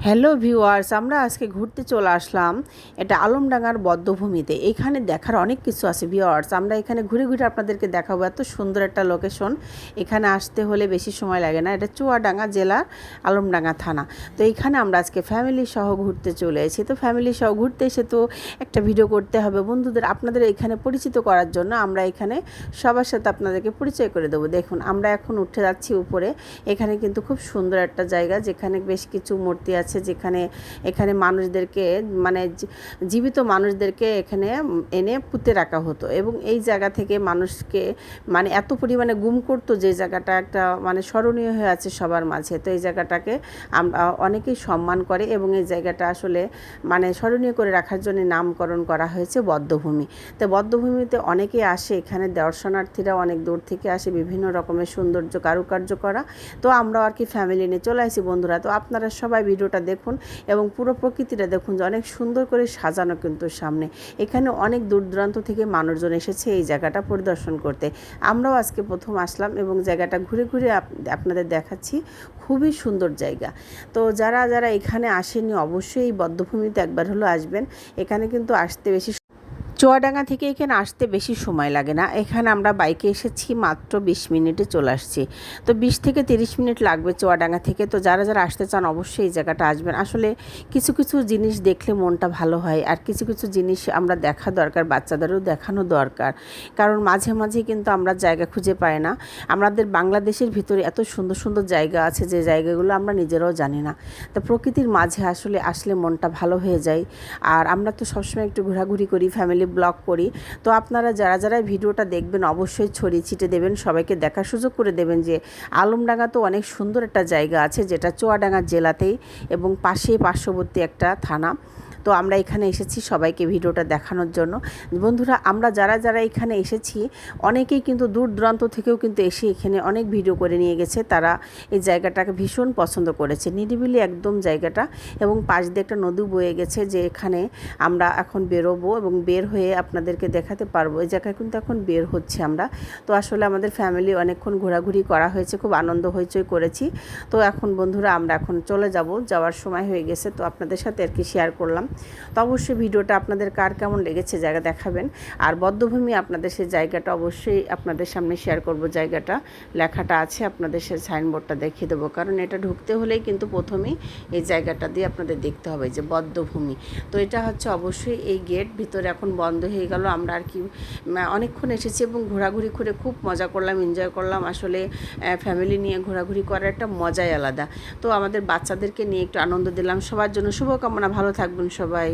Hello viewers, আমরা আজকে ঘুরতে চলে আসলাম এটা আলমডাঙ্গার বধ্যভূমিতে। এখানে দেখার অনেক কিছু আছে ভিউয়ার্স। আমরা এখানে ঘুরে ঘুরে আপনাদেরকে দেখাবো। এত সুন্দর একটা লোকেশন, এখানে আসতে হলে বেশি সময় লাগে না। এটা চুয়াডাঙ্গা জেলার আলমডাঙ্গা থানা। তো এখানে আমরা আজকে ফ্যামিলি সহ ঘুরতে চলে এসেছি। তো ফ্যামিলি সহ ঘুরতে এসে তো একটা ভিডিও করতে হবে বন্ধুদের, আপনাদের এখানে পরিচিত করার জন্য। আমরা এখানে সবার সাথে আপনাদেরকে পরিচয় করে দেবো। দেখুন, আমরা এখন উঠে যাচ্ছি উপরে। এখানে কিন্তু খুব সুন্দর একটা জায়গা, যেখানে বেশ কিছু মূর্তি আছে, যেখানে এখানে মানুষদেরকে মানে জীবিত মানুষদেরকে এখানে এনে পুঁতে রাখা হতো, এবং এই জায়গা থেকে মানুষকে মানে এত পরিমাণে গুম করতো যে জায়গাটা একটা মানে স্মরণীয় হয়ে আছে সবার মাঝে। তো এই জায়গাটাকে আমরা অনেকেই সম্মান করে, এবং এই জায়গাটা আসলে মানে স্মরণীয় করে রাখার জন্য নামকরণ করা হয়েছে বধ্যভূমি। তো বধ্যভূমিতে অনেকেই আসে, এখানে দর্শনার্থীরা অনেক দূর থেকে আসে বিভিন্ন রকমের সৌন্দর্য কারুকার্য করা। তো আমরাও আর কি ফ্যামিলি নিয়ে চলে আসি বন্ধুরা। তো আপনারা সবাই ভিডিওটা দেখুন এবং পুরো প্রকৃতিটা দেখুন যে অনেক সুন্দর করে সাজানো কিন্তু সামনে। এখানে অনেক দূর দূরান্ত থেকে মানুষজন এসেছে এই জায়গাটা পরিদর্শন করতে। আমরাও আজকে প্রথম আসলাম এবং জায়গাটা ঘুরে ঘুরে আপনাদের দেখাচ্ছি। খুবই সুন্দর জায়গা। তো যারা যারা এখানে আসেননি অবশ্যই এই বধ্যভূমিতে একবার হলো আসবেন। এখানে কিন্তু আসতে বেশি চুয়াডাঙ্গা থেকে এখানে আসতে বেশি সময় লাগে না। এখানে আমরা বাইকে এসেছি, মাত্র 20 মিনিটে চলে আসছি। তো 20 থেকে 30 মিনিট লাগবে চুয়াডাঙ্গা থেকে। তো যারা যারা আসতে চান অবশ্যই এই জায়গাটা আসবেন। আসলে কিছু কিছু জিনিস দেখলে মনটা ভালো হয়, আর কিছু কিছু জিনিস আমরা দেখা দরকার, বাচ্চাদেরও দেখানো দরকার। কারণ মাঝে মাঝে কিন্তু আমরা জায়গা খুঁজে পাই না। আমাদের বাংলাদেশের ভিতরে এত সুন্দর সুন্দর জায়গা আছে, যে জায়গাগুলো আমরা নিজেরাও জানি না। তো প্রকৃতির মাঝে আসলে আসলে মনটা ভালো হয়ে যায়। আর আমরা তো সবসময় একটু ঘোরাঘুরি করি, ফ্যামিলি ব্লগ করি। তো আপনারা যারা যারা ভিডিওটা দেখবেন অবশ্যই ছড়িয়ে ছিটে দেবেন, সবাইকে দেখার সুযোগ করে দেবেন যে আলমডাঙ্গা তো অনেক সুন্দর একটা জায়গা আছে, যেটা চুয়াডাঙ্গা জেলাতেই এবং পার্শ্ববর্তী একটা থানা। তো আমরা এখানে এসেছি সবাইকে ভিডিওটা দেখানোর জন্য। বন্ধুরা, আমরা যারা যারা এখানে এসেছি অনেকেই কিন্তু দূর দূরান্ত থেকেও কিন্তু এসে এখানে অনেক ভিডিও করে নিয়ে গেছে। তারা এই জায়গাটাকে ভীষণ পছন্দ করেছে, নিরিবিলি একদম জায়গাটা, এবং পাশ দিয়ে একটা নদী বয়ে গেছে, যে এখানে আমরা এখন বেরোবো এবং বের হয়ে আপনাদেরকে দেখাতে পারবো। এই জায়গায় কিন্তু এখন বের হচ্ছে আমরা। তো আসলে আমাদের ফ্যামিলি অনেকক্ষণ ঘোরাঘুরি করা হয়েছে, খুব আনন্দ হইচই করেছি। তো এখন বন্ধুরা আমরা এখন চলে যাব, যাওয়ার সময় হয়ে গেছে। তো আপনাদের সাথে আর কি শেয়ার করলাম। তো অবশ্যই ভিডিওটা আপনাদের কার কেমন লেগেছে জায়গা দেখাবেন। আর বধ্যভূমি আপনাদের সেই জায়গাটা অবশ্যই আপনাদের সামনে শেয়ার করব। জায়গাটা লেখাটা আছে, আপনাদের সেই সাইনবোর্ডটা দেখিয়ে দেবো, কারণ এটা ঢুকতে হলেই কিন্তু প্রথমেই এই জায়গাটা দিয়ে আপনাদের দেখতে হবে যে বধ্যভূমি। তো এটা হচ্ছে অবশ্যই এই গেট, ভিতরে এখন বন্ধ হয়ে গেল। আমরা আর কি অনেকক্ষণ এসেছি এবং ঘোরাঘুরি করে খুব মজা করলাম, এনজয় করলাম। আসলে ফ্যামিলি নিয়ে ঘোরাঘুরি করার একটা মজাই আলাদা। তো আমাদের বাচ্চাদেরকে নিয়ে একটু আনন্দ দিলাম। সবার জন্য শুভকামনা, ভালো থাকবেন সবাই।